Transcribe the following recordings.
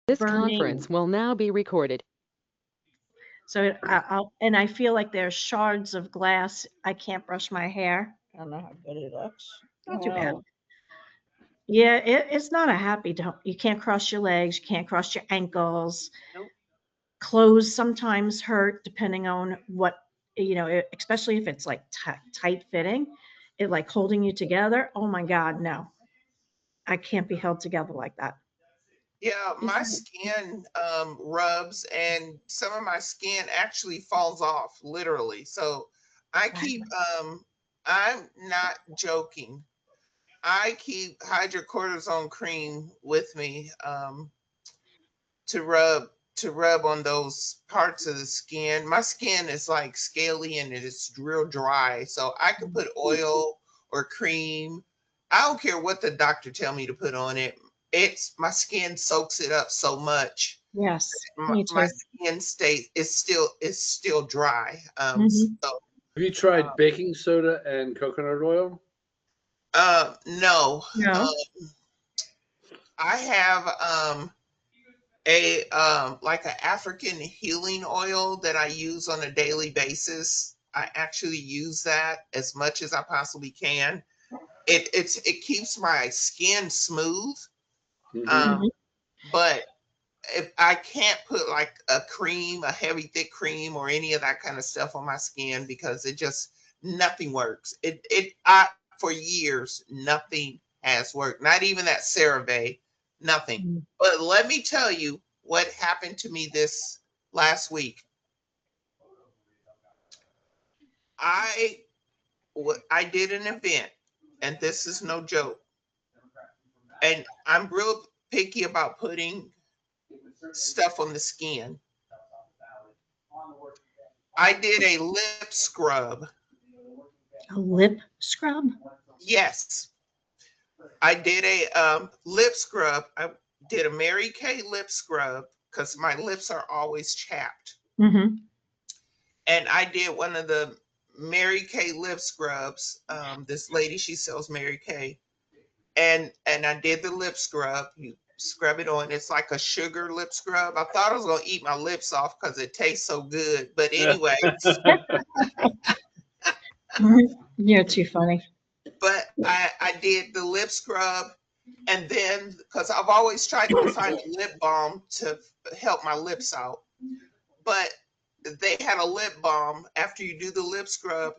This burning. conference will now be recorded. So I feel like there's shards of glass. I can't brush my hair. I don't know how good it looks. Not too bad. Oh, Yeah, it's not a happy don't. You can't cross your legs. You can't cross your ankles. nope. Clothes sometimes hurt depending on what, especially if it's like tight fitting. It like holding you together. Oh my God, no. I can't be held together like that. Yeah, my skin rubs and some of my skin actually falls off literally. So I keep I'm not joking. I keep hydrocortisone cream with me to rub to rub on those parts of the skin. My skin is like scaly and it's real dry. So I can put oil or cream. I don't care what the doctor tell me to put on it. It's my skin soaks it up so much. Yes, My, me my too. skin stays it's still dry. Mhm. So Have you tried baking soda and coconut oil? no. No. I have a like an African healing oil that I use on a daily basis. I actually use that as much as I possibly can. It keeps my skin smooth. Mhm. Um, but if I can't put like a cream, a heavy thick cream or any of that kind of stuff on my skin because it just nothing works. It I for years nothing has worked. Not even that CeraVe, nothing. Mm. But let me tell you what happened to me this last week. I I did an event, and this is no joke. And I'm real picky about putting stuff on the skin. I did a lip scrub. A lip scrub? Yes, I did a lip scrub. I did a Mary Kay lip scrub because my lips are always chapped. Mm-hmm. And I did one of the Mary Kay lip scrubs. This lady, she sells Mary Kay. And I did the lip scrub. You scrub it on. It's like a sugar lip scrub. I thought I was gonna eat my lips off because it tastes so good. But anyway, You're too funny. but I did the lip scrub, and then because I've always tried to find a lip balm to help my lips out, but they had a lip balm after you do the lip scrub.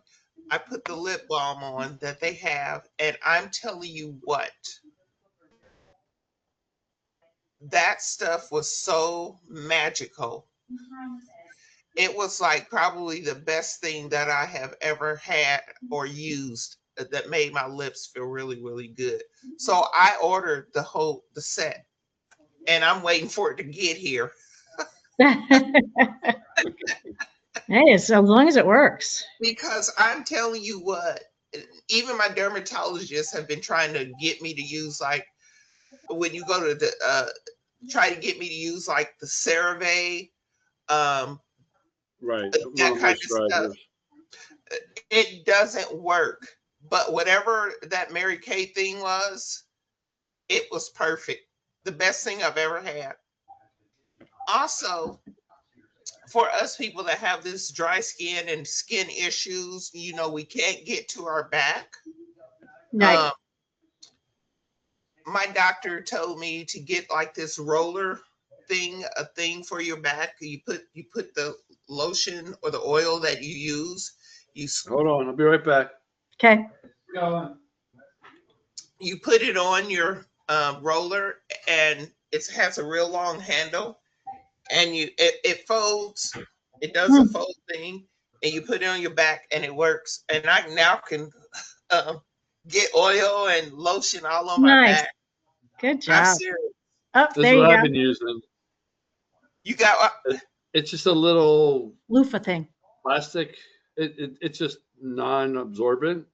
I put the lip balm on that they have, and I'm telling you what, that stuff was so magical. It was like probably the best thing that I have ever had or used that made my lips feel really, really good. So I ordered the set, and I'm waiting for it to get here Hey, as long as it works. because I'm telling you what, even my dermatologists have been trying to get me to use like when you go to the try to get me to use like the CeraVe, um, Right. that kind of stuff. Moisturizers. It doesn't work. But whatever that Mary Kay thing was, it was perfect. The best thing I've ever had. Also, for us people that have this dry skin and skin issues, we can't get to our back. Right. Um, my doctor told me to get like this roller thing, a thing for your back. You put the lotion or the oil that you use. You Hold on, I'll be right back. Okay. you put it on your roller, and it has a real long handle, and it folds. It does a Hmm. fold thing, and you put it on your back, and it works. And I now can um, get oil and lotion all on my Nice. back. Good I'm job. serious. Oh, This there is you what I've go. been using. You got It's just a little Loofah thing. plastic. It's just non-absorbent,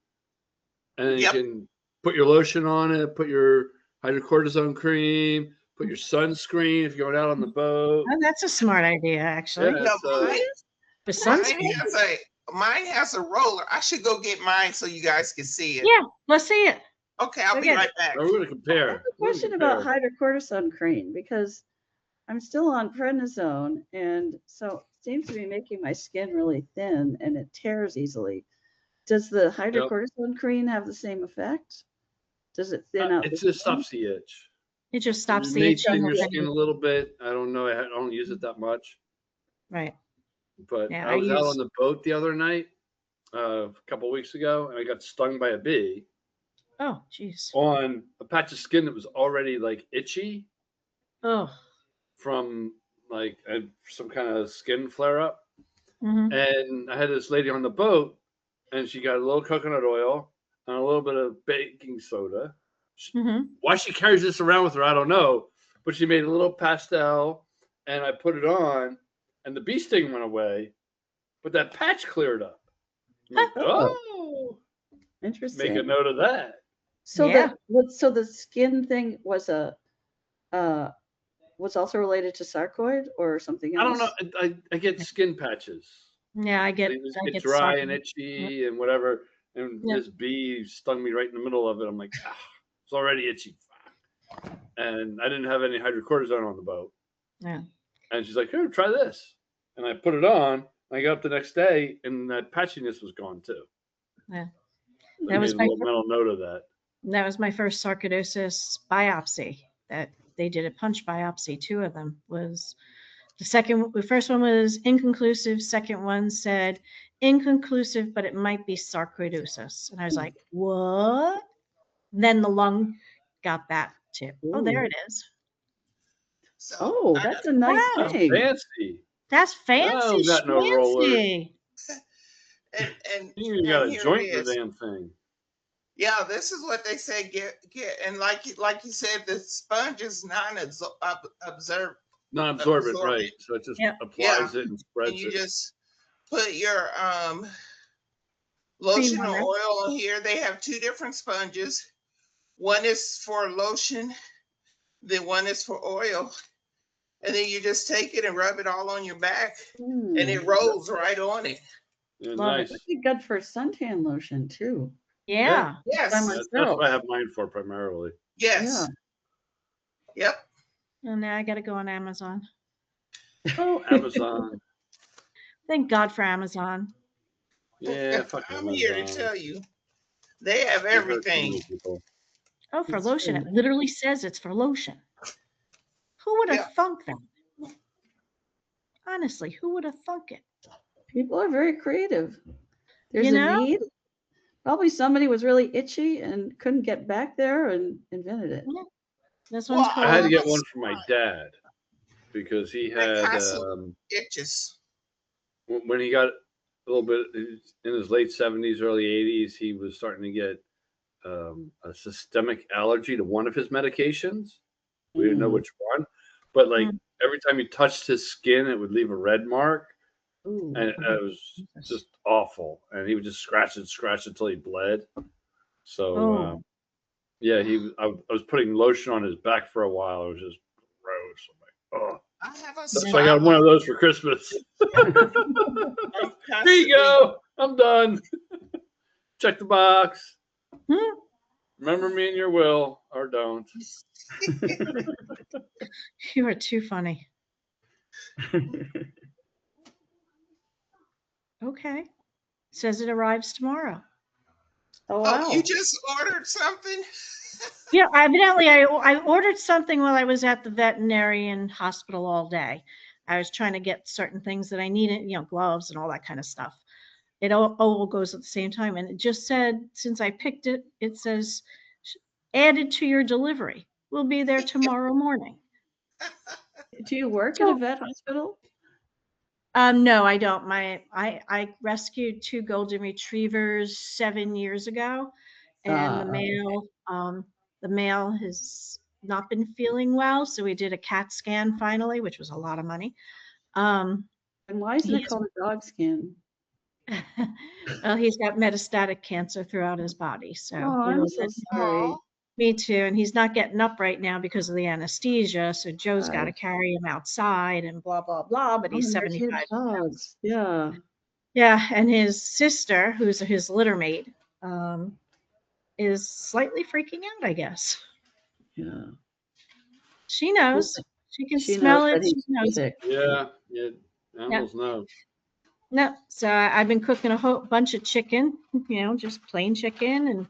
and then you yep. can put your lotion on it, put your hydrocortisone cream, put your sunscreen if you're going out on the boat. Oh, that's a smart idea, actually. Yeah, No, it's For mine sunscreen. has a roller. I should go get mine so you guys can see it. Yeah, let's see it. Okay, I'll Go be get right it. back. we're going to I have compare. a question about hydrocortisone cream because I'm still on prednisone, and so it seems to be making my skin really thin and it tears easily. Does the hydrocortisone cream have the same effect? Does it thin out It the just skin? stops the itch. It just It stops the may itching. thin your already. skin a little bit. I don't know. I don't use it that much. Right. But Yeah, I was out on the boat the other night, a couple of weeks ago, and I got stung by a bee Oh, jeez. on a patch of skin that was already like itchy Oh. from like some kind of skin flare up. Mm-hmm. And I had this lady on the boat, and she got a little coconut oil and a little bit of baking soda. Mm-hmm. Why she carries this around with her, I don't know. But she made a little pastel, and I put it on, and the bee sting went away, but that patch cleared up. I'm like, oh, Interesting. make a note of that. So Yeah. so the skin thing was was also related to sarcoid or something else? I don't know. I get skin patches. Yeah, I get. They just I get get dry sarcoid. and itchy and whatever. And Yeah. this bee stung me right in the middle of it. I'm like, it's already itchy. And I didn't have any hydrocortisone on the boat. Yeah. And she's like, here, try this. And I put it on. I got up the next day, and that patchiness was gone too. Yeah. So That I was made a my little mental note of that. That was my first sarcoidosis biopsy. That they did a punch biopsy. 2 of them was the first one was inconclusive. Second one said inconclusive, but it might be sarcoidosis. And I was like, what? Then the lung got that too. Oh, there it is. So, Oh, that's a nice Wow. thing. Fancy. That's fancy. Oh, got no rollers. schmancy. and You got a here joint it in is. the damn thing. Yeah, this is what they say. Get, and like you said, the sponge is non-absorbent. Non-absorbent, right. So it just Yep. applies it and spreads And you it. just put your lotion on or there. oil on here. They have 2 different sponges. One is for lotion, the one is for oil. And then you just take it and rub it all on your back, and it rolls right on it. Yeah, Love it. nice. That'd be good for suntan lotion too. Yeah. Yes. By That's myself. what I have mine for primarily. Yes. Yep. And now I got to go on Amazon. Oh, Amazon. Thank God for Amazon. Yeah, fuck I'm Amazon. here to tell you, they have They hurt so everything. many people. Oh, for That's lotion. true. It literally says it's for lotion. Who would have Yeah. thunk that? Honestly, who would have thunk it? People are very creative. There's You a know? need. Probably somebody was really itchy and couldn't get back there and invented it. This Well, one's I had to called. get one for my dad because he had Itches. when he got a little bit in his late 70s, early 80s, he was starting to get a systemic allergy to one of his medications. We didn't know which one, but like every time he touched his skin, it would leave a red mark, Ooh. and it was just awful. And he would just scratch it until he bled. So yeah, I was putting lotion on his back for a while. It was just gross. I'm like, oh. I have a So I got one of those for Christmas. There you go. I'm done. Check the box. Remember me in your will, or don't. You are too funny. Okay. Says it arrives tomorrow. Oh, wow. Oh, you just ordered something? Yeah, evidently I ordered something while I was at the veterinarian hospital all day. I was trying to get certain things that I needed, gloves and all that kind of stuff. It all goes at the same time. And it just said, since I picked it, it says added to your delivery. We'll be there tomorrow morning. Do you work at a vet hospital? No, I don't. I rescued 2 golden retrievers 7 years ago, and the male has not been feeling well, so we did a CAT scan finally, which was a lot of money. And why isn't it called a dog skin? Well, he's got metastatic cancer throughout his body, so Oh, I'm so sorry. me too. And he's not getting up right now because of the anesthesia. So Joe's got to carry him outside and blah, blah, blah. But he's 75 pounds. Yeah. Yeah. And his sister, who's his litter mate, is slightly freaking out, I guess. Yeah. She knows. She can She smell knows it. that She he's knows. sick. Yeah, animals know. No, so I've been cooking a whole bunch of chicken, just plain chicken and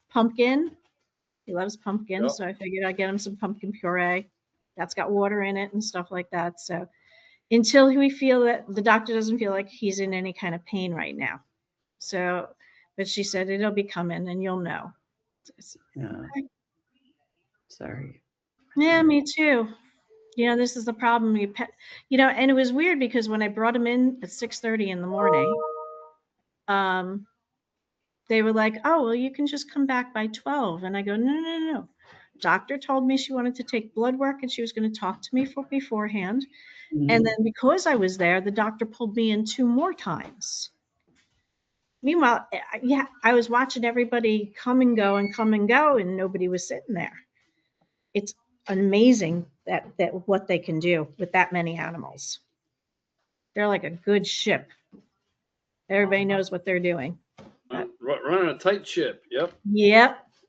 pumpkin. He loves pumpkin, Yep. so I figured I'd get him some pumpkin puree. That's got water in it and stuff like that. So until we feel that the doctor doesn't feel like he's in any kind of pain right now. So, but she said it'll be coming and you'll know. Yeah. Sorry. Yeah, me too. This is the problem. And it was weird because when I brought him in at 6:30 in the morning, they were like, "Oh, well, you can just come back by 12." And I go, "No, no, no. Doctor told me she wanted to take blood work and she was going to talk to me beforehand. And then because I was there, the doctor pulled me in 2 more times. Meanwhile, I was watching everybody come and go, and nobody was sitting there. It's amazing that what they can do with that many animals. They're like a good ship. Everybody knows what they're doing. Running a tight ship. Yep.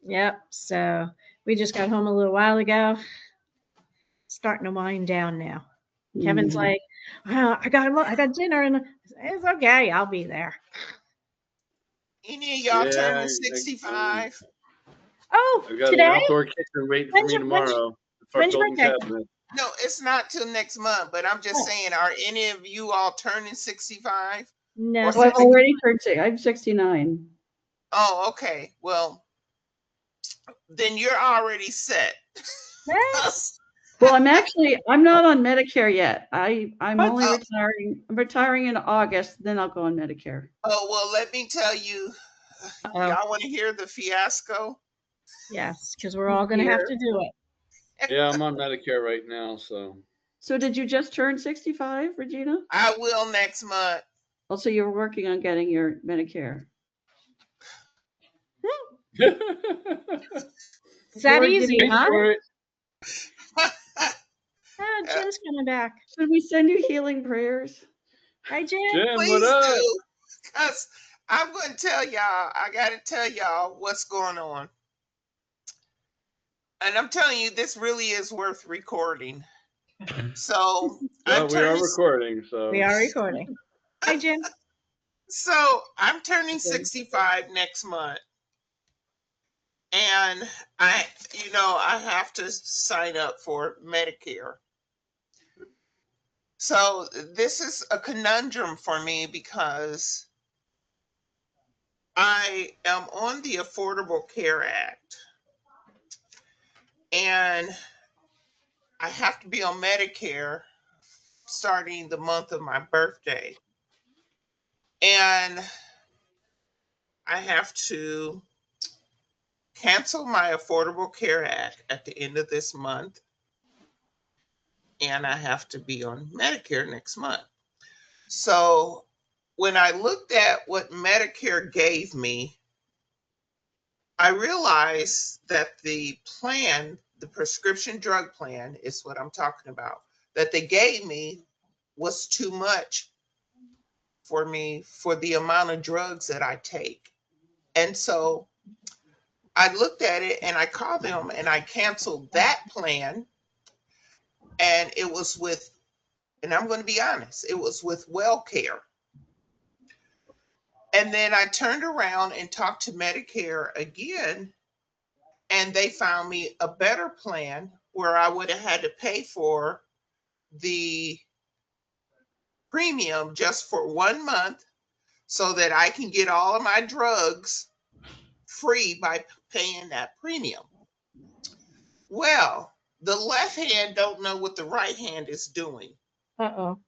Yep. So we just got home a little while ago. Starting to wind down now. Kevin's like, oh, I got dinner, and it's okay. I'll be there. Any of y'all Yeah, turning 65? Oh, I've got today? an outdoor kitchen waiting for me tomorrow. when's your Golden birthday? cabinet. No, it's not till next month, but I'm just saying, are any of you all turning 65? No, Or Well, I've already turned 6. I'm 69. Oh, okay. Well, then you're already set. Yes. Well, I'm not on Medicare yet. I'm only Oh. retiring. I'm retiring in August, then I'll go on Medicare. Oh, well, let me tell you, y'all want to hear the fiasco? Yes, because we're all going to have to do it. Yeah, I'm on Medicare right now, so. So did you just turn 65, Regina? I will next month. Also, you're working on getting your Medicare. Is that easy, huh? Oh, Jim's coming back. Should we send you healing prayers? Hi, Jim. Jim, Please what up? do. Because I'm going to tell y'all, I got to tell y'all what's going on. And I'm telling you, this really is worth recording. So Well, we are recording, so. We are recording. Hi, Jim. So I'm turning 65 next month. And I have to sign up for Medicare. So this is a conundrum for me because I am on the Affordable Care Act. And I have to be on Medicare starting the month of my birthday. And I have to cancel my Affordable Care Act at the end of this month. And I have to be on Medicare next month. So when I looked at what Medicare gave me, I realized that the plan, the prescription drug plan is what I'm talking about, that they gave me was too much for me for the amount of drugs that I take. And so I looked at it and I called them and I canceled that plan. And it was with, and I'm going to be honest, it was with WellCare. And then I turned around and talked to Medicare again, and they found me a better plan where I would have had to pay for the premium just for 1 month so that I can get all of my drugs free by paying that premium. Well, the left hand don't know what the right hand is doing. Uh-oh.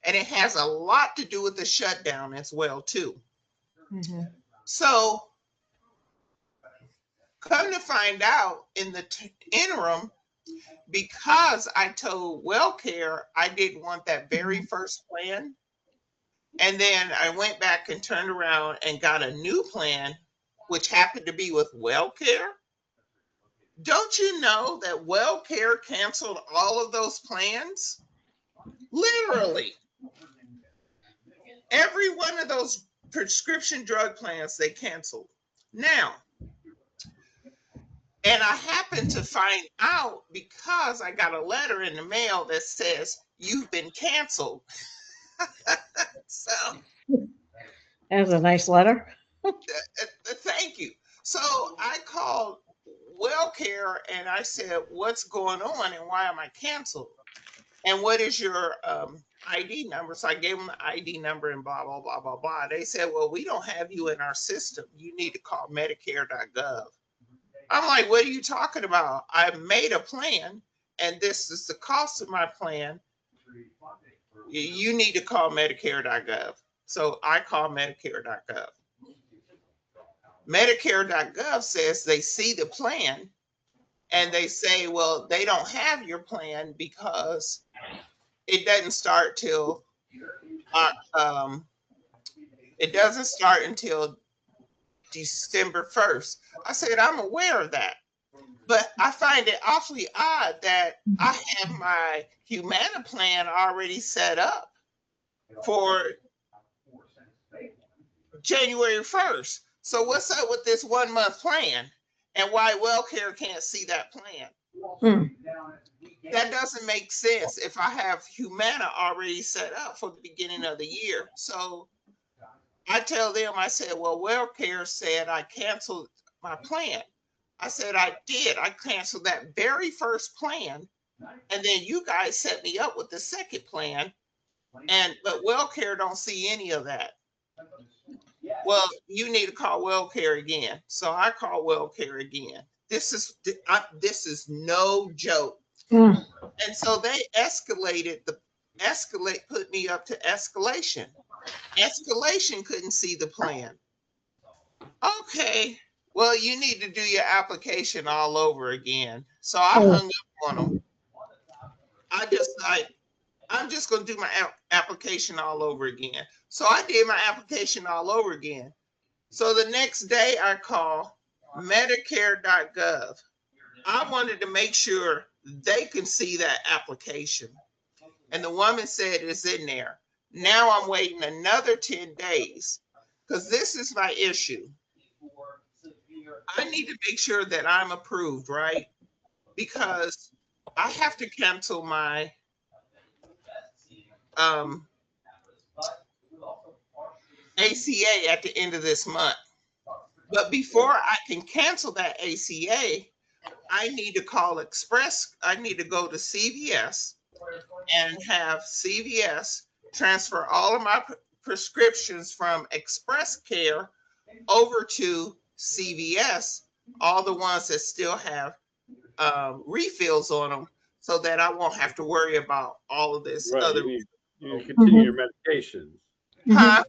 And it has a lot to do with the shutdown as well, too. Mm-hmm. So come to find out in the interim, because I told WellCare I didn't want that very first plan. And then I went back and turned around and got a new plan, which happened to be with WellCare. Don't you know that WellCare canceled all of those plans? Literally. Every one of those prescription drug plans they canceled. Now, And I happened to find out because I got a letter in the mail that says you've been canceled. So That was a nice letter. thank you. So I called WellCare and I said, what's going on and why am I canceled? And what is your ID number? So I gave them the ID number and blah, blah, blah, blah, blah. They said, well, we don't have you in our system. You need to call Medicare.gov. I'm like, what are you talking about? I made a plan and this is the cost of my plan. You need to call Medicare.gov. So I call Medicare.gov. Medicare.gov says they see the plan and they say, well, they don't have your plan because it doesn't start till it doesn't start until December 1st. I said, I'm aware of that. But I find it awfully odd that I have my Humana plan already set up for January 1st. So what's up with this 1 month plan and why WellCare can't see that plan? That doesn't make sense if I have Humana already set up for the beginning of the year. So I tell them, I said, well, WellCare said I canceled my plan. I said, I did. I canceled that very first plan. And then you guys set me up with the second plan. But WellCare don't see any of that. Well, you need to call WellCare again. So I call WellCare again. This is no joke. And so they put me up to escalation. Escalation couldn't see the plan. Okay, well, you need to do your application all over again. So I hung up on them. I'm just going to do my application all over again. So I did my application all over again. So the next day I call Medicare.gov. I wanted to make sure they can see that application. And the woman said it's in there. Now I'm waiting another 10 days because this is my issue. I need to make sure that I'm approved, right? Because I have to cancel my ACA at the end of this month. But before I can cancel that ACA, I need to call Express. I need to go to CVS and have CVS transfer all of my prescriptions from Express Care over to CVS, all the ones that still have refills on them, so that I won't have to worry about all of this Right. other. You need to continue your medications. Huh?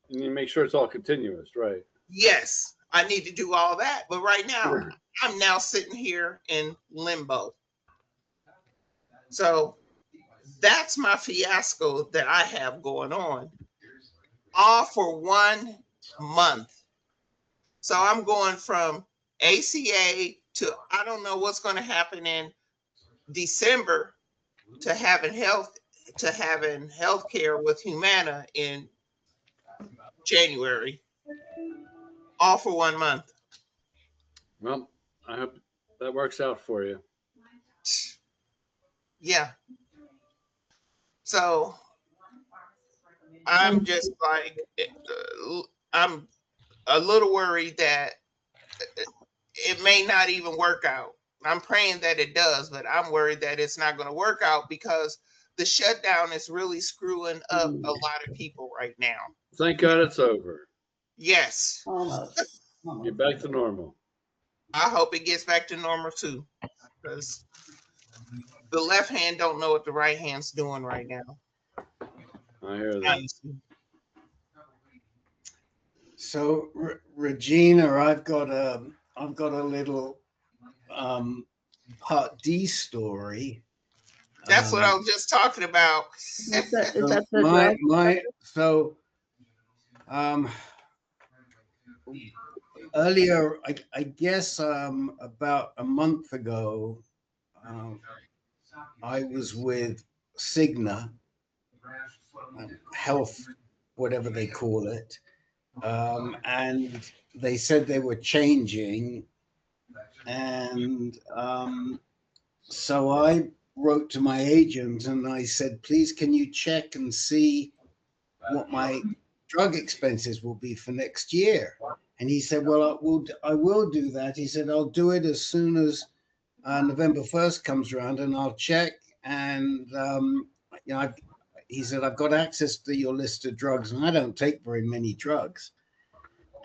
You need to make sure it's all continuous, right? Yes, I need to do all that. But right now, I'm now sitting here in limbo. So that's my fiasco that I have going on, all for 1 month. So I'm going from ACA to I don't know what's going to happen in December to having health care with Humana in January, all for 1 month. Well, I hope that works out for you. Yeah. So I'm just like, I'm a little worried that it may not even work out. I'm praying that it does, but I'm worried that it's not going to work out because the shutdown is really screwing up a lot of people right now. Thank God it's over. Yes. Almost. Get back to normal. I hope it gets back to normal too, because the left hand don't know what the right hand's doing right now. I hear that. Honestly. So Regina, I've got a little Part D story. That's what I was just talking about. Is that the earlier, I guess about a month ago, I was with Cigna Health, whatever they call it, and they said they were changing And so I wrote to my agent and I said, please, can you check and see what my drug expenses will be for next year? And he said, well, I will do that. He said, I'll do it as soon as November 1st comes around, and I'll check. And you know, he said, I've got access to your list of drugs, and I don't take very many drugs.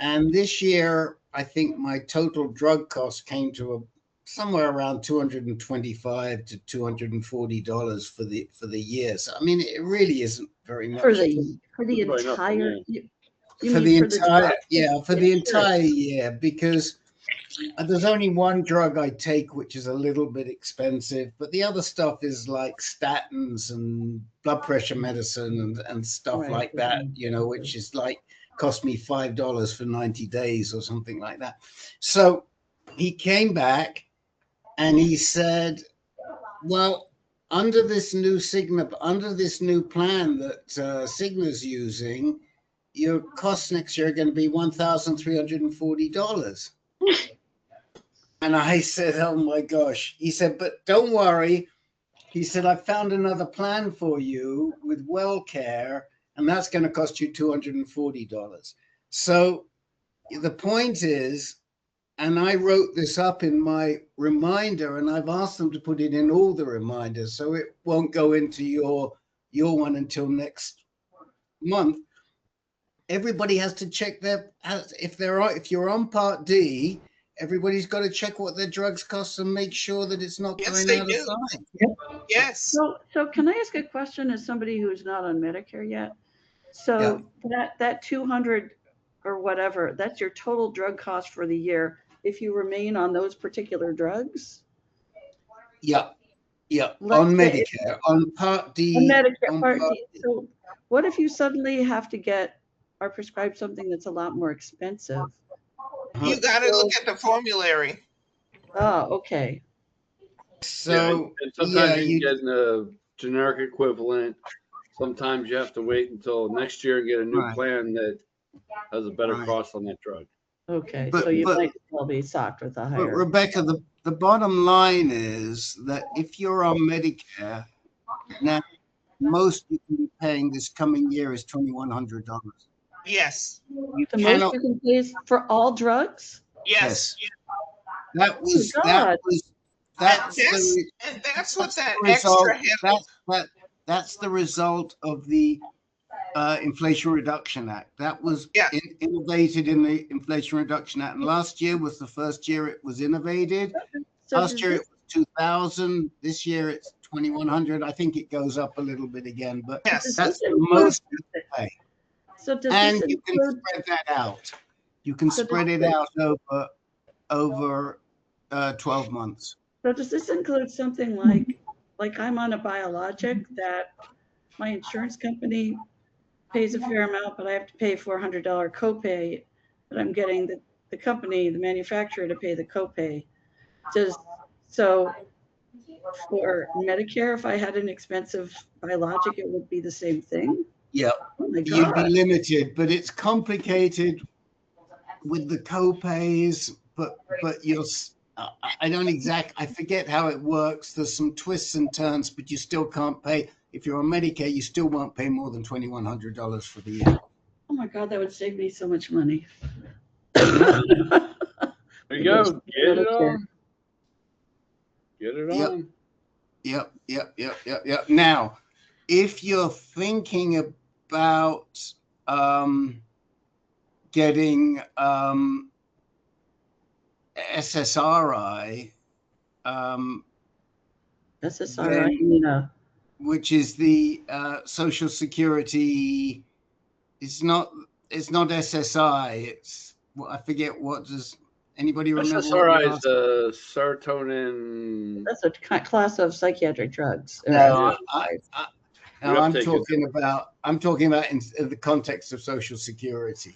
And this year, I think my total drug cost came to somewhere around $225 to $240 for the year. So I mean, it really isn't very much for the Probably nothing, entire. yeah. You for mean the for entire drug? for the Yeah, entire year, because there's only one drug I take which is a little bit expensive, but the other stuff is like statins and blood pressure medicine and stuff Right. like that, you know, which is like cost me $5 for 90 days or something like that. So he came back and he said, well, under this new plan that Cigna's using, your costs next year are going to be $1,340. And I said, oh my gosh. He said, but don't worry. He said, I found another plan for you with WellCare, and that's going to cost you $240. So the point is, and I wrote this up in my reminder, and I've asked them to put it in all the reminders, so it won't go into your one until next month. Everybody has to check if you're on Part D, everybody's got to check what their drugs cost and make sure that it's not Yes, going they out do. of line. Yes. So can I ask a question as somebody who's not on Medicare yet? So that 200 or whatever, that's your total drug cost for the year if you remain on those particular drugs? Yeah. Let's On say Medicare, on Part D. on Medicare on Part Part D. So what if you suddenly have to get or prescribe something that's a lot more expensive? You got to look at the formulary. Oh, okay. So and sometimes yeah, you can get a generic equivalent. Sometimes you have to wait until next year and get a new Right. plan that has a better Right. cost on that drug. Okay, But- so you but- might as well be socked with a but higher. Rebecca, the bottom line is that if you're on Medicare, now most you can be paying this coming year is $2,100. Yes. You The most cannot. you can pay is for all drugs? Yes. That was God. that's That's what that the result. extra help. That's the result of the Inflation Reduction Act. That was Yeah. innovated in the Inflation Reduction Act. And last year was the first year it was innovated. So Last does year this- it was 2,000. This year it's 2,100. I think it goes up a little bit again, but Yes. that's the include- most you can pay. So does And this you can include, spread that out. You can So spread does it out over 12 months. so does this include something like I'm on a biologic that my insurance company pays a fair amount, but I have to pay $400 copay, but I'm getting the company, the manufacturer to pay the copay. So for Medicare, if I had an expensive biologic, it would be the same thing? Yeah. Oh my You'd be God. limited, but it's complicated with the co-pays, but I forget how it works. There's some twists and turns, but you still can't pay. If you're on Medicare, you still won't pay more than $2,100 for the year. Oh my God, that would save me so much money. There you go. Get it Medicare. on. Get it Yep. on. Yep. Now, if you're thinking about getting SSRI, SSRI, you mean which is the Social Security. It's not SSI. It's I forget what does anybody remember? SSRI is the serotonin. that's a class of psychiatric drugs. No, We I'm uptake talking about in the context of Social Security.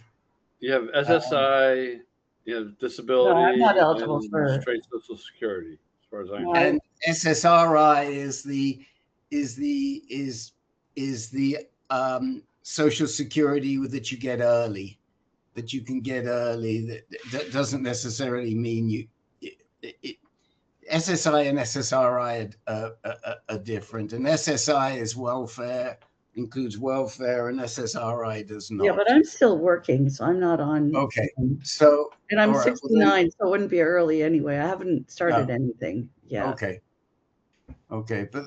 You have SSI, you have disability. No, I'm not eligible and for- straight Social Security, as far as I know. Why? And SSRI is the Social Security that you get early, that you can get early. That doesn't necessarily mean SSI and SSRI are different, and SSI is welfare, includes welfare, and SSRI does not. Yeah, but I'm still working, so I'm not on. Okay, so And I'm all right, well 69, so it wouldn't be early anyway. I haven't started No. anything yet. okay, but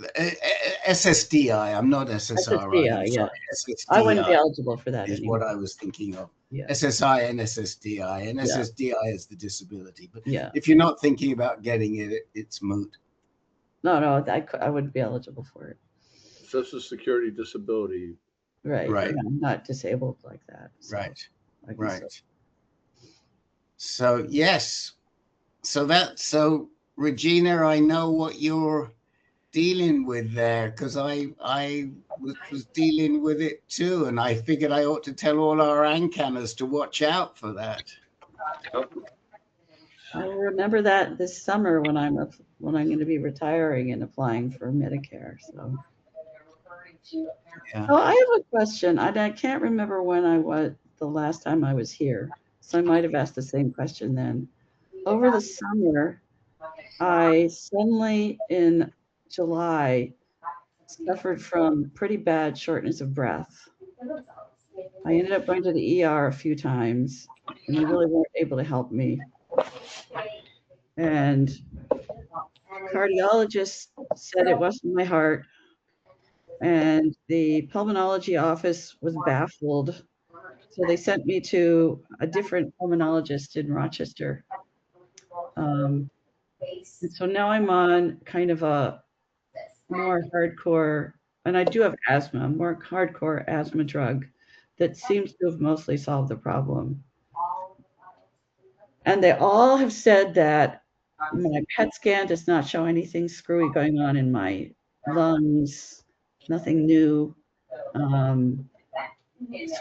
SSDI, I'm not SSRI. SSDI, I'm yeah. sorry, I wouldn't be SSDI eligible for that is anyway. what I was thinking of. Yeah. SSI and SSDI, and Yeah. SSDI is the disability. But Yeah. if you're not thinking about getting it, it's moot. No, I wouldn't be eligible for it. Social Security disability. Right. Right. Yeah, I'm not disabled like that. So Right. I can Right. still- So yes. So Regina, I know what you're dealing with there, because I was dealing with it too, and I figured I ought to tell all our AnCanners to watch out for that. I will remember that this summer when I'm going to be retiring and applying for Medicare. So. Yeah. Oh, I have a question. I can't remember when I was the last time I was here, so I might have asked the same question then. Over the summer, I suddenly in July suffered from pretty bad shortness of breath. I ended up going to the ER a few times, and they really weren't able to help me. And cardiologist said it wasn't my heart. And the pulmonology office was baffled. So they sent me to a different pulmonologist in Rochester. And so now I'm on kind of a more hardcore, and I do have asthma, more hardcore asthma drug that seems to have mostly solved the problem. And they all have said that my PET scan does not show anything screwy going on in my lungs, nothing new. So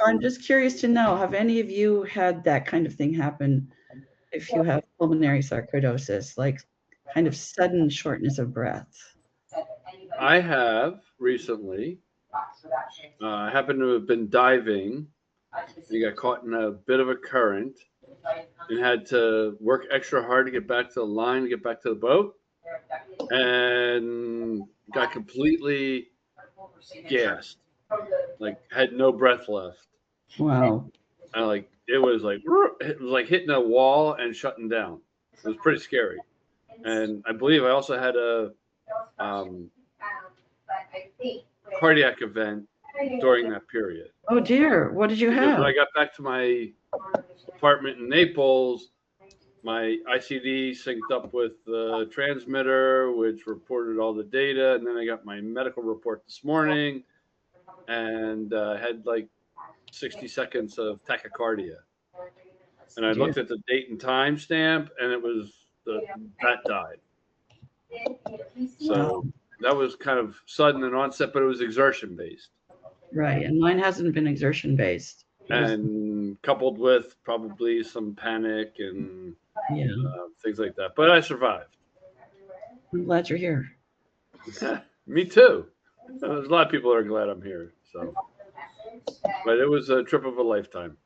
I'm just curious to know, have any of you had that kind of thing happen if you have pulmonary sarcoidosis, like kind of sudden shortness of breath? I have recently. I happened to have been diving. I got caught in a bit of a current and had to work extra hard to get back to the line, to get back to the boat, and got completely gassed, like had no breath left. Wow. And it was like hitting a wall and shutting down. It was pretty scary. And I believe I also had a cardiac event during that period. Oh dear, what did you Because have? when I got back to my apartment in Naples, my ICD synced up with the transmitter, which reported all the data. And then I got my medical report this morning and had like 60 seconds of tachycardia. And I looked at the date and time stamp, and it was that died. So that was kind of sudden and onset, but it was exertion based. Right, and mine hasn't been exertion based. And coupled with probably some panic and Yeah, things like that. But I survived. I'm glad you're here. Me too. There's a lot of people that are glad I'm here. So, but it was a trip of a lifetime.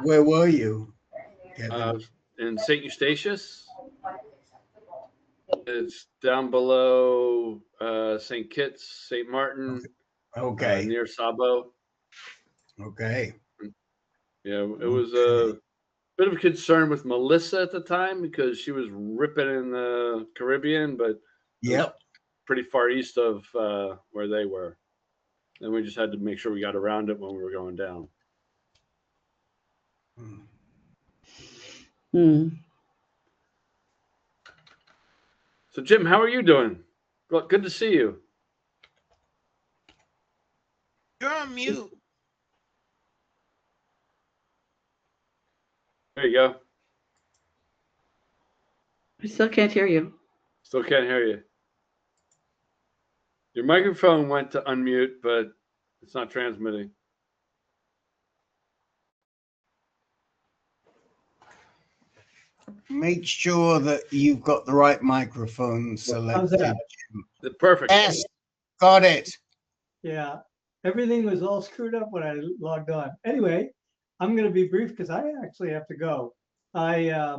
Where were you, Kevin? In St. Eustatius. It's down below St. Kitts, St. Martin, Okay. near Sabo. Okay. Yeah, it was a bit of a concern with Melissa at the time because she was ripping in the Caribbean, but Yep. pretty far east of where they were. And we just had to make sure we got around it when we were going down. Hmm. So, Jim, how are you doing? Well, good to see you. You're on mute. There you go. I still can't hear you. Still can't hear you. Your microphone went to unmute, but it's not transmitting. Make sure that you've got the right microphone selected. Perfect. Yes, got it. Yeah, everything was all screwed up when I logged on. Anyway, I'm going to be brief because I actually have to go. I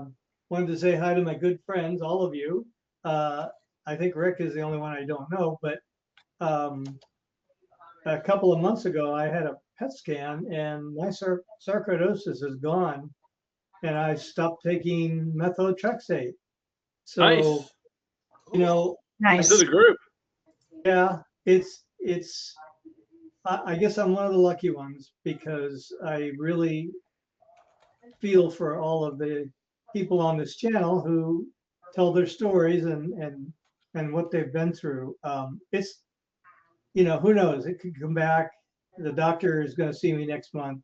wanted to say hi to my good friends, all of you. I think Rick is the only one I don't know, but a couple of months ago, I had a PET scan and my sarcoidosis is gone, and I stopped taking methotrexate. So, Nice. you know, Nice. To the group. yeah, I guess I'm one of the lucky ones because I really feel for all of the people on this channel who tell their stories and what they've been through. It's, you know, who knows? It could come back. The doctor is going to see me next month,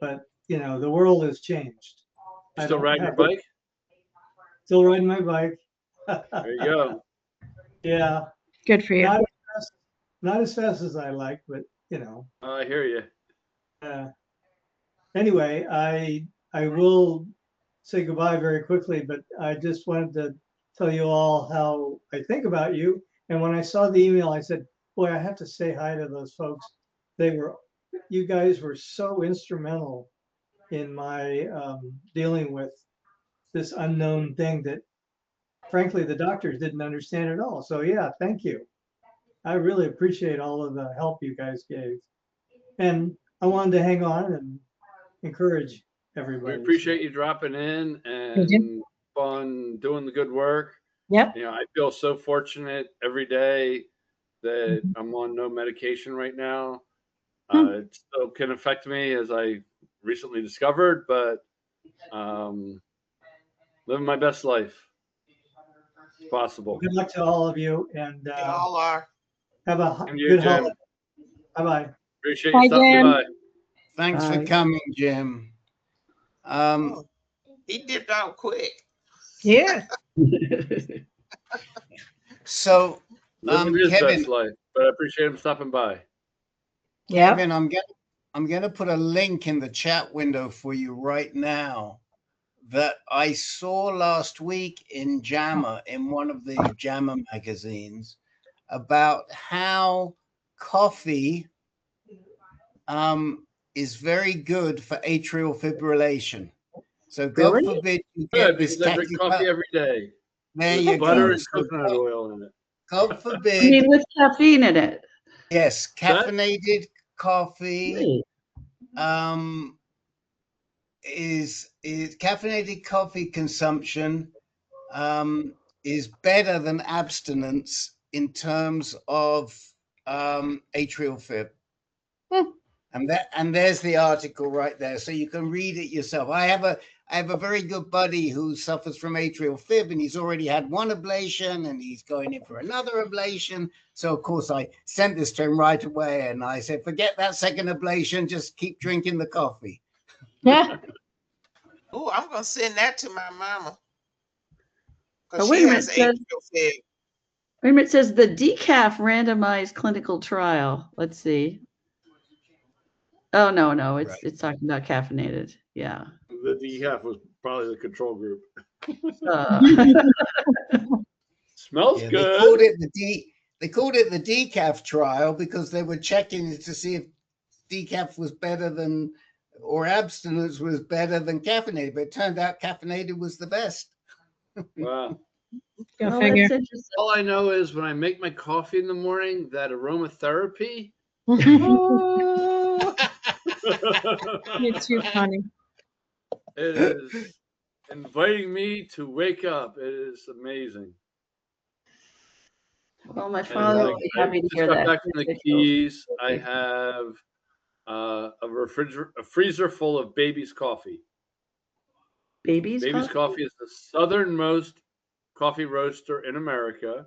but you know, the world has changed. I Still don't riding your have- bike? Still riding my bike. There you go. Yeah, Good for you. not as fast as I like, but you know. I hear you. Anyway, I will say goodbye very quickly, but I just wanted to tell you all how I think about you. And when I saw the email, I said, boy, I have to say hi to those folks. You guys were so instrumental in my dealing with this unknown thing that frankly, the doctors didn't understand at all. So yeah, thank you. I really appreciate all of the help you guys gave. And I wanted to hang on and encourage We everybody. appreciate you dropping in We do. and fun doing the good work. Yep. You know, I feel so fortunate every day that I'm on no medication right now. It still can affect me, as I recently discovered, but living my best life. It's possible. Good luck to all of you and They all are. have a And you, good Jim. holiday. Bye-bye. Appreciate Bye, you stopping Jim. by. Thanks for Bye. coming, Jim. Oh, he dipped out quick. Yeah. So, Living his Kevin, best life, but I appreciate him stopping by. Yep. Kevin, I'm gonna put a link in the chat window for you right now that I saw last week in JAMA, in one of the JAMA magazines, about how coffee is very good for atrial fibrillation. So God Really? forbid you Good, get this because I drink coffee every day. There With you butter go. and So coconut oil in it. God I forbid, mean, with caffeine in it. yes, That- caffeinated coffee Right. is caffeinated coffee consumption is better than abstinence in terms of atrial fib. And there's the article right there, so you can read it yourself. I have a very good buddy who suffers from atrial fib, and he's already had one ablation, and he's going in for another ablation. So of course I sent this to him right away, and I said, forget that second ablation, just keep drinking the coffee. Yeah. Oh, I'm gonna send that to my mama. Oh, Cause wait she a minute, has it says- atrial fib. Wait a minute, it says the decaf randomized clinical trial. Let's see. Oh, no, it's Right. talking about caffeinated. Yeah. The decaf was probably the control group. Uh, Smells Yeah, good. they called it the decaf trial because they were checking to see if decaf was better than, or abstinence was better than caffeinated, but it turned out caffeinated was the best. Wow. Go oh, figure. that's interesting. All I know is when I make my coffee in the morning, that aromatherapy. You're too funny. It is inviting me to wake up. It is amazing. Well, my And father like, will be I happy to just hear got that. back from the Keys. I have a freezer full of Baby's coffee. Babies? Baby's coffee is the southernmost coffee roaster in America,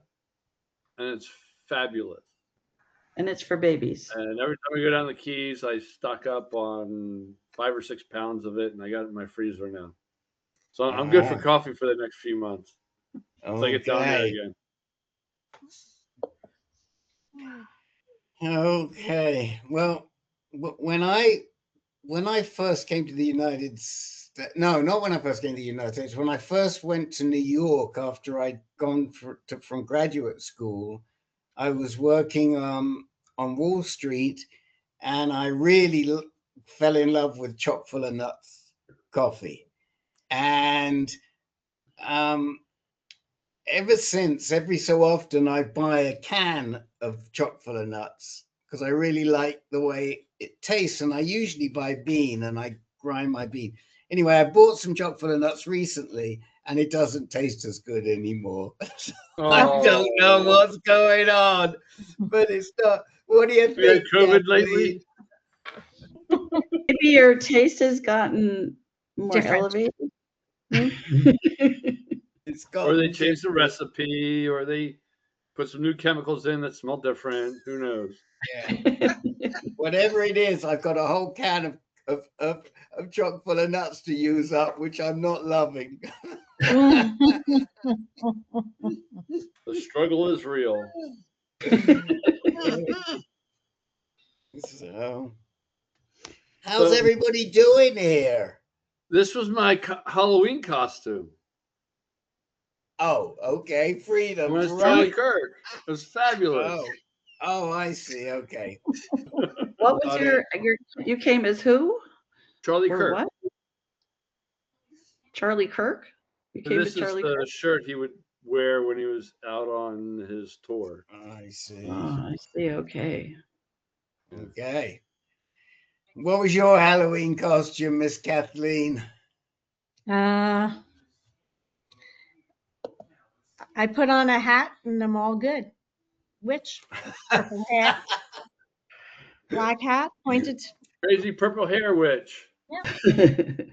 and it's fabulous. And it's for babies. And every time I go down the Keys, I stock up on 5 or 6 pounds of it, and I got it in my freezer now. So I'm good for Ah. coffee for the next few months. Until I get down there Okay. again. Okay. Well, when I first came to the United States, no, not when I first came to the United States, when I first went to New York after I'd gone from graduate school, I was working on Wall Street, and I really fell in love with chock full of nuts coffee. And ever since, every so often, I buy a can of chock full of nuts because I really like the way it tastes. And I usually buy bean and I grind my bean. Anyway, I bought some chock full of nuts recently and it doesn't taste as good anymore. I don't know what's going on, but it's not. What do you Have you had think? COVID Kathleen? lately? Maybe your taste has gotten more Different. elevated. It's Or they gotten changed the different. recipe, or they put some new chemicals in that smell different. Who knows? Yeah. Whatever it is, I've got a whole can of chock full of nuts to use up, which I'm not loving. The struggle is real. So, how's So- everybody doing here? This was my Halloween costume. Oh, okay, freedom. It was great. Charlie Kirk. It was fabulous. Oh, I see. Okay. What was your you came as who? Charlie Or Kirk. what? Charlie Kirk? You came This as is Charlie the Kirk? shirt he would wear when he was out on his tour. I see. Oh, I see. Okay. Okay. What was your Halloween costume, Miss Kathleen? I put on a hat and I'm all good. Witch, purple hair, black hat, pointed. Crazy purple hair witch. Yep.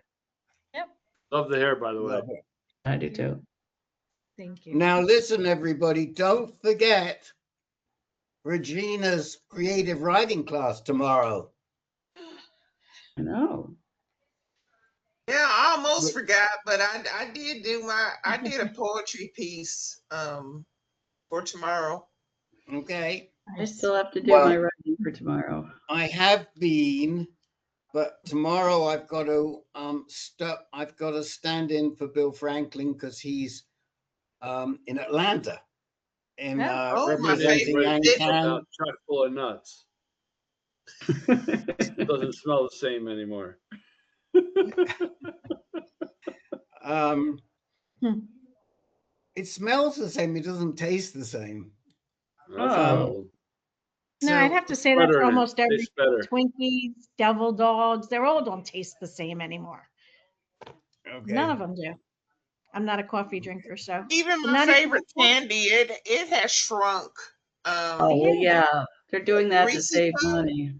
Love the hair, by the way. Love it. I do too. Thank you. Now, listen, everybody, don't forget Regina's creative writing class tomorrow. I know. Yeah, I almost forgot, but I did a poetry piece for tomorrow. Okay. I still have to do Well- my writing for tomorrow. I have been, but tomorrow I've got to stand in for Bill Franklin because he's in Atlanta in Oh, my representing favorite. AnCan. About chock full of nuts. It doesn't smell the same anymore. It smells the same. It doesn't taste the same. Oh, No, So- I'd have to say that butter for in it. almost every Tastes better. Twinkies, Devil Dogs. They're all don't taste the same anymore. Okay. None of them do. I'm not a coffee drinker, so Even my Not even favorite candy, it has shrunk. Oh, well, yeah. They're doing that to Reese's save Cup? money.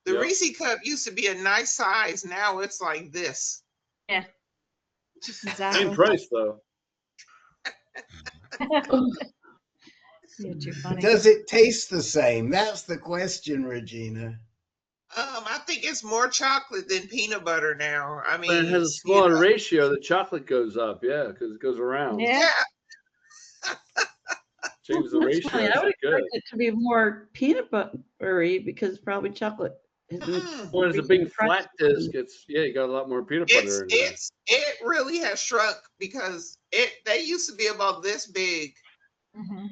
The Yep. Reese cup used to be a nice size. Now it's like this. exactly. Same price though. You're too funny. Does it taste the same? That's the question, Regina. I think it's more chocolate than peanut butter now. I mean, But it has a smaller ratio. The chocolate goes up, yeah, because it goes around. Yeah. Yeah. Change the That's ratio. funny. I would It's good. expect it to be more peanut buttery because probably chocolate isn't. Mm-mm. When it's a big flat disc, you got a lot more peanut butter in there. It really has shrunk because they used to be about this big. Mhm.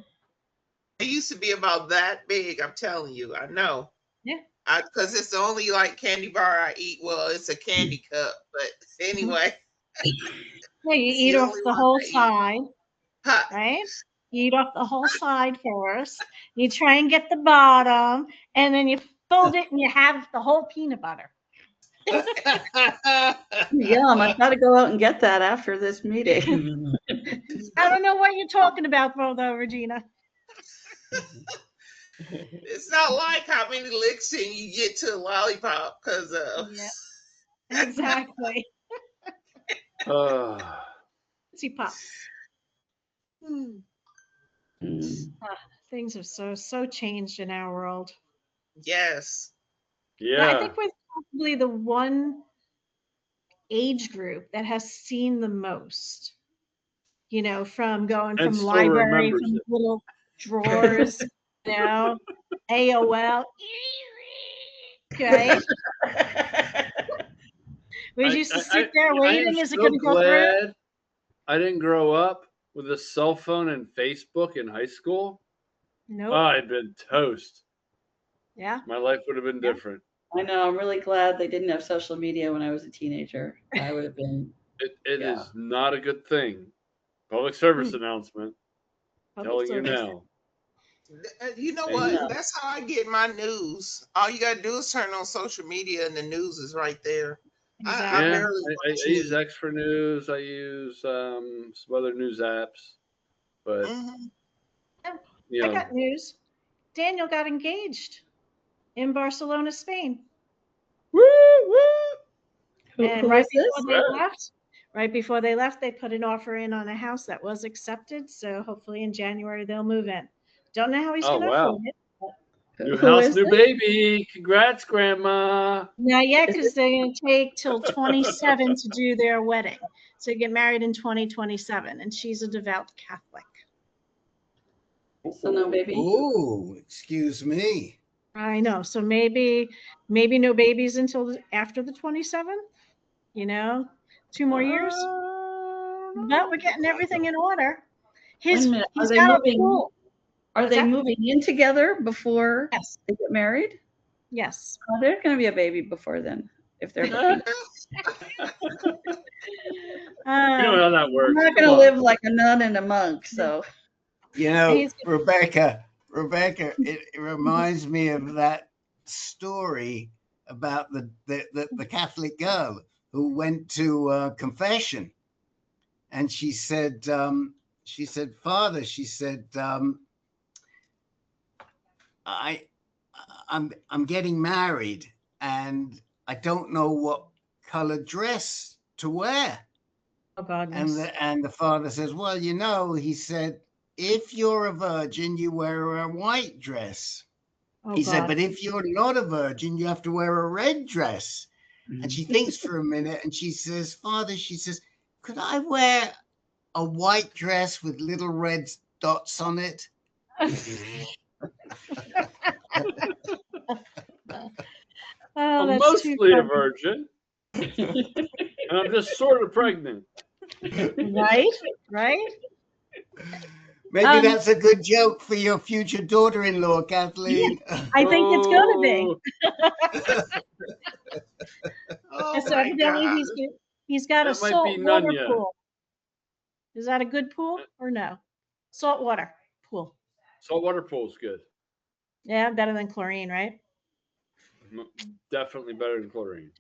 They used to be about that big. I'm telling you, I know. Yeah. Because it's the only like candy bar I eat. Well, it's a candy cup, but anyway. Yeah, you It's eat the off only the one whole I eat. side, Huh. right? You eat off the whole side first. You try and get the bottom, and then you fold it and you have the whole peanut butter. Yum! I've got to go out and get that after this meeting. I don't know what you're talking about, though, Regina. It's not like how many licks in you get to a lollipop because Yeah, exactly. See pops. Mm. Things have so changed in our world. yes. I Yeah. think we're probably the one age group that has seen the most. You know, from going And from still library, remembers from it. little drawers, you know, AOL. Okay. We used to sit there waiting. Is it going to go through? Glad I didn't grow up with a cell phone and Facebook in high school. Nope. Oh, I'd been toast. Yeah. My life would have been Yeah. different. I know. I'm really glad they didn't have social media when I was a teenager. I would have been. It Yeah. is not a good thing. Public service announcement. Public Telling you service. now. You know And what? Yeah. That's how I get my news. All you gotta do is turn on social media, and the news is right there. I Exactly. yeah, barely I watch use news. X for News. I use some other news apps, but Mhm. you I know, got news. Daniel got engaged in Barcelona, Spain. woo woo. And Who right was this? before they Right. left, right before they left, they put an offer in on a house that was accepted. So hopefully in January they'll move in. Don't know how he's Oh going to wow. afford it. New Who house, is new this? baby. Congrats, Grandma. Not yet, Is because it- they're going to take till 27 to do their wedding. So get married in 2027. And she's a devout Catholic. So no baby. Oh, excuse me. I know. So maybe no babies until after the 27th. You know, 2 more years. But we're getting everything in order. Wait a minute. Are He's they got a moving? pool. Are What's they that? moving in together before Yes. they get married? Yes. Oh, there's going to be a baby before then, if they're looking. You know how that I'm works. not Come going to on. live like a nun and a monk, so. You know, He's- Rebecca, it reminds me of that story about the Catholic girl who went to confession, and she said, Father, she said, I'm getting married, and I don't know what color dress to wear. Oh God. And the father says, well, you know, he said, if you're a virgin, you wear a white dress. Oh, He said, God. but if you're not a virgin, you have to wear a red dress. And she thinks for a minute and she says, Father, she says, could I wear a white dress with little red dots on it? Oh, I'm that's too mostly a funny. virgin, and I'm just sort of pregnant. Right? Right? Maybe that's a good joke for your future daughter-in-law, Kathleen. I think it's going to be. Oh So my evidently God. he's got a That might be saltwater Nunya. pool. Is that a good pool or no? Saltwater pool. Saltwater pool's good. Yeah, better than chlorine, right? Definitely better than chlorine.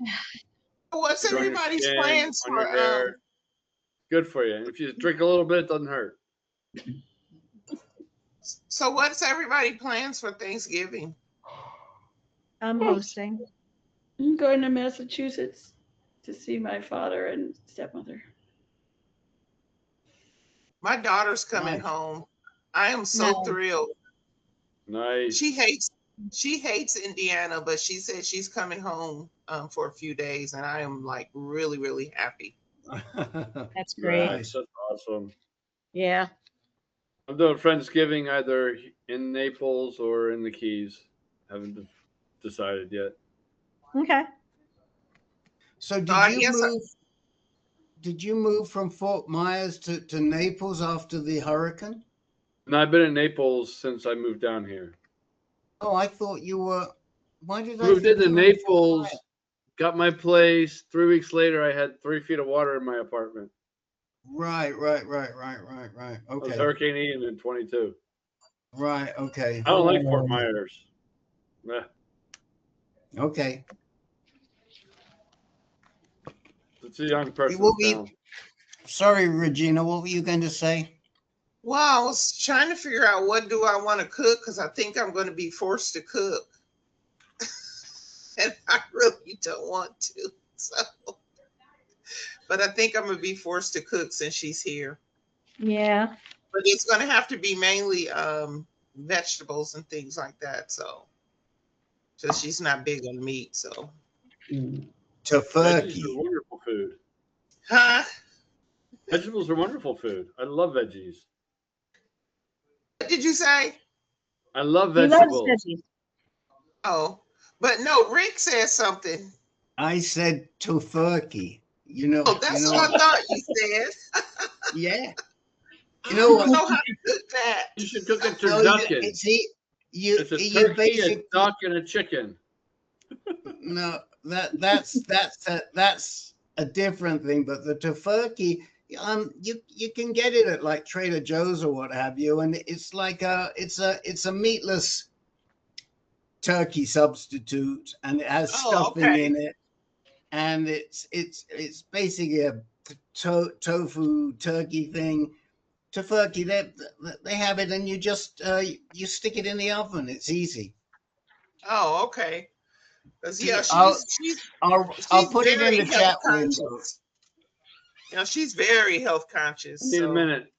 What's Good on your everybody's skin, plans on for your hair. Good for you. And if you drink a little bit, it doesn't hurt. so what's everybody plans for Thanksgiving? I'm hosting. I'm going to Massachusetts to see my father and stepmother. My daughter's coming Nice. home. I am so No. thrilled. Nice. She hates Indiana, but she said she's coming home for a few days, and I am like really, really happy. That's great. Nice. That's awesome. Yeah. I'm doing Friendsgiving either in Naples or in the Keys. Haven't decided yet. Okay. So did you move from Fort Myers to Naples after the hurricane? And I've been in Naples since I moved down here. Oh, I thought you were. Why did I Moved think into you were in Fort Naples, Myers? got my place. 3 weeks later, I had 3 feet of water in my apartment. Right. It was Okay. Hurricane Ian in 22. Right. Okay. I don't like Fort Myers. Nah, Okay. it's a young person's What were you- town. Sorry, Regina. What were you going to say? Well, I was trying to figure out what do I want to cook because I think I'm going to be forced to cook, and I really don't want to. So, but I think I'm going to be forced to cook since she's here. Yeah. But it's going to have to be mainly vegetables and things like that. So she's not big on meat. So, Veggies Tofurkey. are wonderful food. huh? Vegetables are wonderful food. I love veggies. What did you say? I love He loves vegetables. veggies. Oh, but no, Rick said something. I said Tofurkey. You know. Oh, that's you know, what I thought you said. Yeah. I You know don't what? know how to cook that. You should cook it No, turducken. it's It's a you turkey, a basic. duck, and a chicken. no, that's a different thing. But the Tofurkey, you can get it at like Trader Joe's or what have you, and it's like it's a meatless turkey substitute, and it has Oh, stuffing okay. in it, and it's basically a tofu turkey thing. Tofurkey, they have it, and you just you stick it in the oven. It's easy. Oh, okay. 'Cause, yeah, I'll she's put it in very the health chat window. conscious. You know, she's very health conscious. Need a So minute.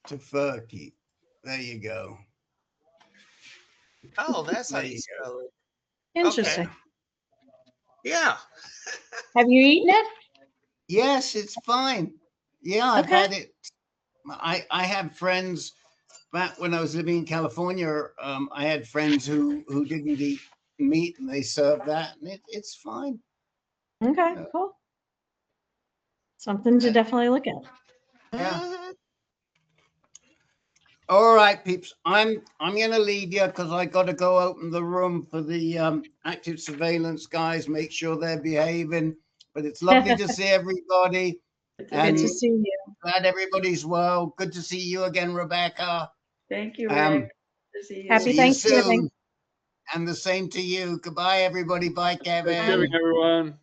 Tofurkey. There you go. oh, that's how There you you go. spell it. Interesting. Yeah. Have you eaten it? Yes, it's fine. Yeah, I've Okay. had it. I had friends back when I was living in California. I had friends who didn't eat meat, and they served that, and it's fine. Okay, cool. Something to definitely look at. Yeah. Mhm. All right, peeps. I'm gonna leave you because I got to go open the room for the active surveillance guys. Make sure they're behaving. But it's lovely to see everybody, Good and to see you. glad everybody's well. Good to see you again, Rebecca. Thank you, Um, Rick. Good to see you. Happy See you Thanksgiving. soon. And the same to you. Goodbye, everybody. Bye, Thanksgiving, Kevin. everyone.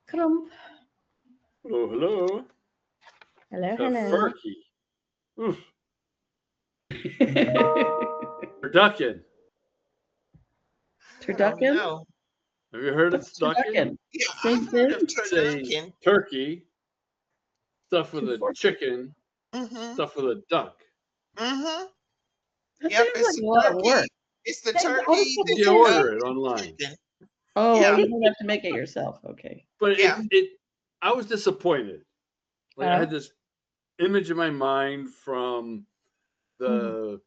Krum. Hello, hello. Hello, hello. Tofurkey. Oof. Turducken. I don't Turducken? know. Have you heard of What's turducken? turducken? Yeah, Same I've heard of thing? It's a turducken. turkey stuffed with a Tofurkey. chicken, Mm-hmm. stuffed with a duck. Mm-hmm. That Yep, sounds it's like the a lot of work. turkey. It's the I was turkey, the You thinking the same duck, order it and the online. chicken. Oh, Yeah. you don't have to make it yourself. Okay. But Yeah. I was disappointed. Like I Oh. had this image in my mind from the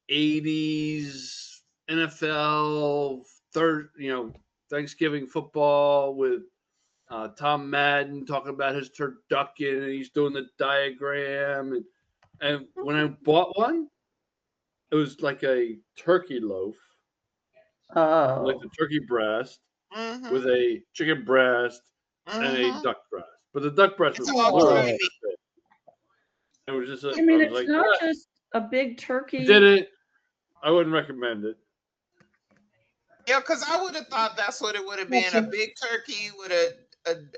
1980s NFL Thanksgiving football with Tom Madden talking about his turducken and he's doing the diagram and when I bought one, it was like a turkey loaf, like Oh. the turkey breast Mm-hmm. with a chicken breast and a Mm-hmm. duck breast. But the duck breast It's was all literally dry this meat. big. It was just I mean, I was it's like, not "Ah." just a big I turkey. did it. I wouldn't recommend it. Yeah, because I would have thought that's what it would have been. A big turkey with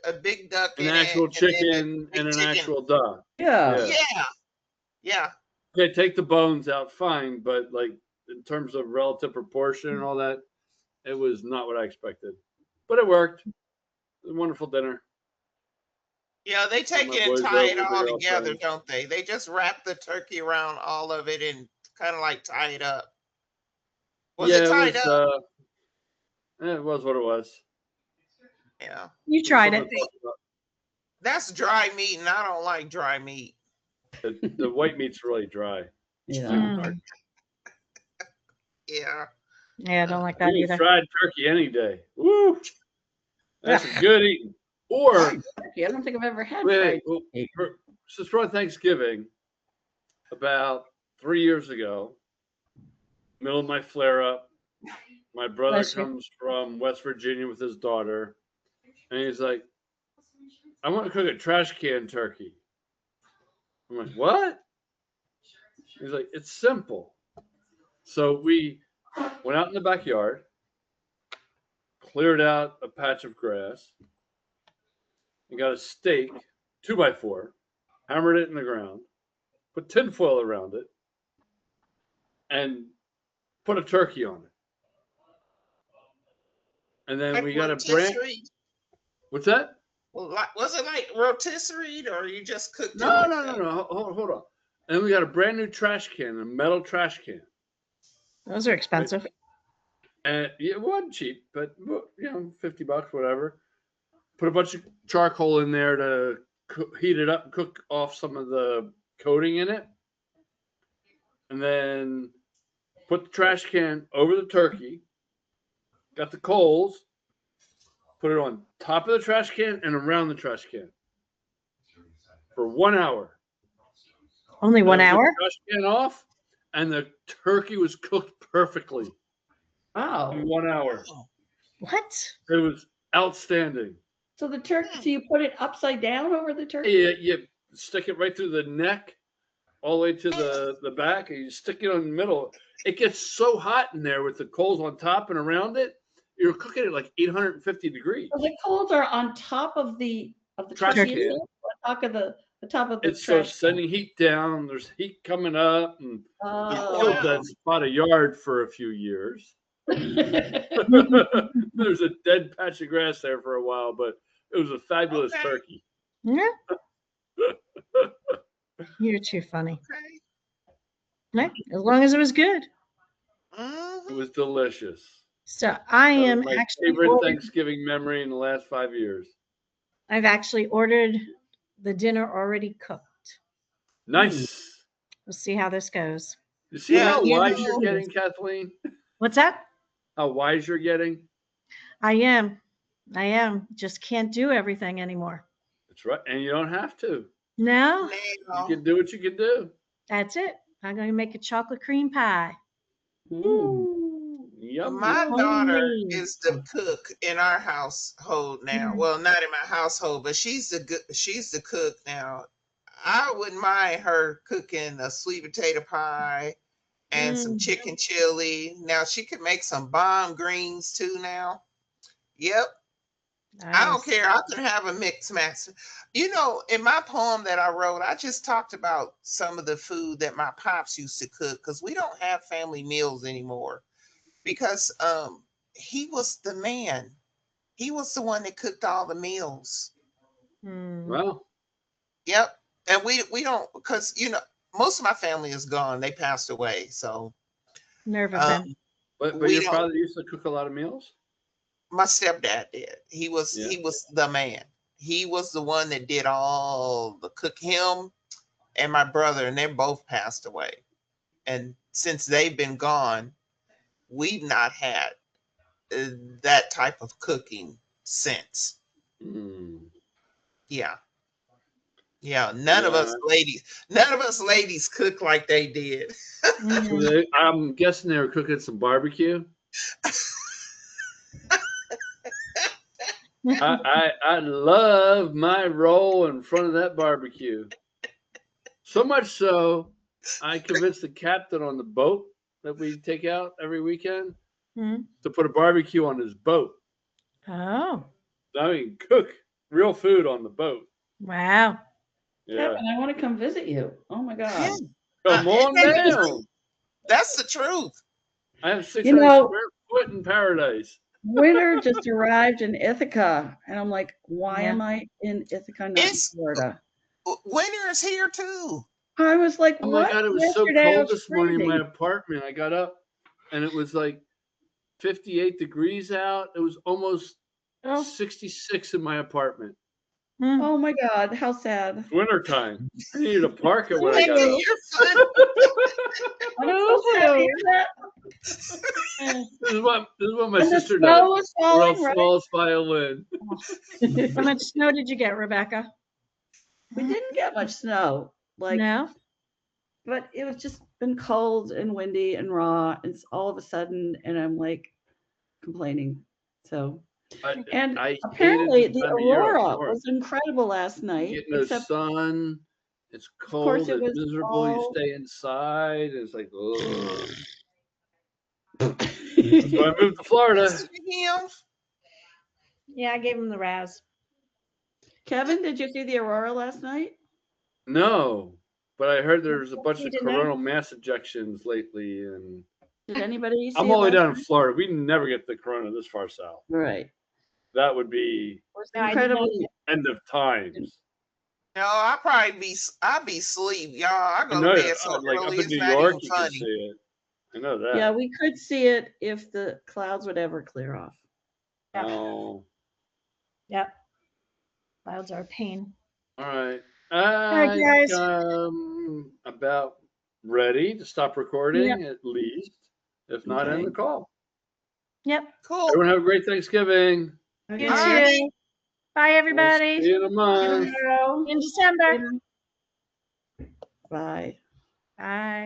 a big duck An in it, actual and then a chicken big and an chicken. actual duck. Yeah. Yeah. Yeah. Yeah. Okay, take the bones out, fine, but like in terms of relative proportion and all that, it was not what I expected. But it worked. It was a wonderful dinner. Yeah, they take My it and boys tie it over, we all were all together, friends. don't they? They just wrap the turkey around all of it and kind of like tie it up. Was Yeah, it tied up? it was what it was. Yeah. You tried Something it. to talk about. That's dry meat, and I don't like dry meat. The white meat's really dry. Yeah. Mm. Yeah. Yeah, I don't like I that eat either. fried turkey any day. Woo! That's Ugh. some good eating. Or Fried turkey. I don't think I've ever had fried well, turkey. since we're on Thanksgiving, about 3 years ago, middle of my flare up, my brother Bless you. comes from West Virginia with his daughter, and he's like, I want to cook a trash can turkey. I'm like, what? He's like, it's simple. So we went out in the backyard, cleared out a patch of grass, and got a stake, 2x4, hammered it in the ground, put tinfoil around it, and put a turkey on it. And then Like we got a rotisserie? What's that? Well, was it like rotisserie, or you just cooked it No, like no, that? no, no. Hold on. And we got a brand new trash can, a metal trash can. Those are expensive. And it wasn't cheap, but $50, whatever. Put a bunch of charcoal in there to heat it up and cook off some of the coating in it. And then put the trash can over the turkey. Got the coals. Put it on top of the trash can and around the trash can for 1 hour. Only 1 I took hour? the trash can off, and the turkey was cooked perfectly Wow. in 1 hour. What? It was outstanding. So the turkey, so you put it upside down over the turkey? You stick it right through the neck, all the way to the back, and you stick it in the middle. It gets so hot in there with the coals on top and around it. You're cooking it like 850 degrees. So the coals are on top of the Trash turkey can. itself, on top of the top of the It trash starts sending heat down. There's heat coming up, and we can. killed that spot a yard for a few years. There's a dead patch of grass there for a while, but it was a fabulous Okay. turkey. Yeah. You're too funny. Okay. Yeah, as long as it was good. It Mhm. was delicious. So I That was am my actually favorite ordered, Thanksgiving memory in the last 5 years. I've actually ordered the dinner already cooked. Nice. We'll see how this goes. You see Yeah, how you wise know- you're getting, Kathleen? What's that? How wise you're getting? I am. Just can't do everything anymore. That's right. And you don't have to. No, You Now, can do what you can do. that's it. I'm going to make a chocolate cream pie. Mm. Yum. my daughter Homemade. is the cook in our household now. Mhm. Well, not in my household, but she's the cook now. I wouldn't mind her cooking a sweet potato pie and some chicken chili. Now she could make some bomb greens too now. Yep. I don't Nice. care. I can have a mixed match. You know, in my poem that I wrote, I just talked about some of the food that my pops used to cook because we don't have family meals anymore. Because he was the man. He was the one that cooked all the meals. Mm, Well, Yep. And we don't, because most of my family is gone. They passed away. So nerve of um, them. but we your don't. father used to cook a lot of meals? My stepdad did. He was Yeah. the man. He was the one that did all the cook. Him and my brother, and they both passed away. And since they've been gone, we've not had that type of cooking since. Mm. Yeah. Yeah, none of us ladies cook like they did. Mhm. I'm guessing they were cooking some barbecue. I love my role in front of that barbecue. So much so, I convinced the captain on the boat that we take out every weekend Mhm. to put a barbecue on his boat. Oh, I mean, cook real food on the boat. wow. Yeah. Kevin, I want to come visit you. Oh my God. Come on Isn't that the down. truth? That's the truth. I have 600 You know- square foot in paradise. Winter just arrived in Ithaca, and I'm like, why Yeah. am I in Ithaca, not It's- Florida? Winter is here too. I was like, Oh what? my God, it was so Yesterday I cold was this morning in my freezing. apartment. I got up and it was like 58 degrees out. It was almost Oh. 66 in my apartment. Mm. Oh my God, how sad. It's wintertime. I needed a parka when I Maybe got up. your son. I'm so sad to hear that. This is what my And the sister snow does. was Or else falling, right? smallest violin. How much snow did you get, Rebecca? We didn't get much snow, like, No. but it was just been cold and windy and raw. It's all of a sudden, and I'm like complaining. So, and I apparently hated this the time of year up aurora north. was incredible last night. Getting no Except, sun. It's course, cold. it It's was miserable. You all- stay inside. It's like, ugh. That's why I moved to Florida. Listen to him. Yeah, I gave him the Raz. Kevin, did you see the aurora last night? No, but I heard there's a bunch You of didn't know? coronal mass ejections lately, and Did anybody see I'm it all the way last down in night? Florida. We never get the corona this far south. Right. That would be No, I did not. Incredibly. end of times. No, I'd be asleep, y'all. I I go know, to bed so like up early, in it's New not York, even you can funny. see it. I know that. Yeah, we could see it if the clouds would ever clear off. Oh, Yep. Clouds are a pain. all right. right, guys. About ready to stop recording at least, if not end Okay. the call. Yep. Cool. Everyone have a great Thanksgiving. You Bye. too. Bye, everybody. We'll see you in a month. In December. Bye. Bye.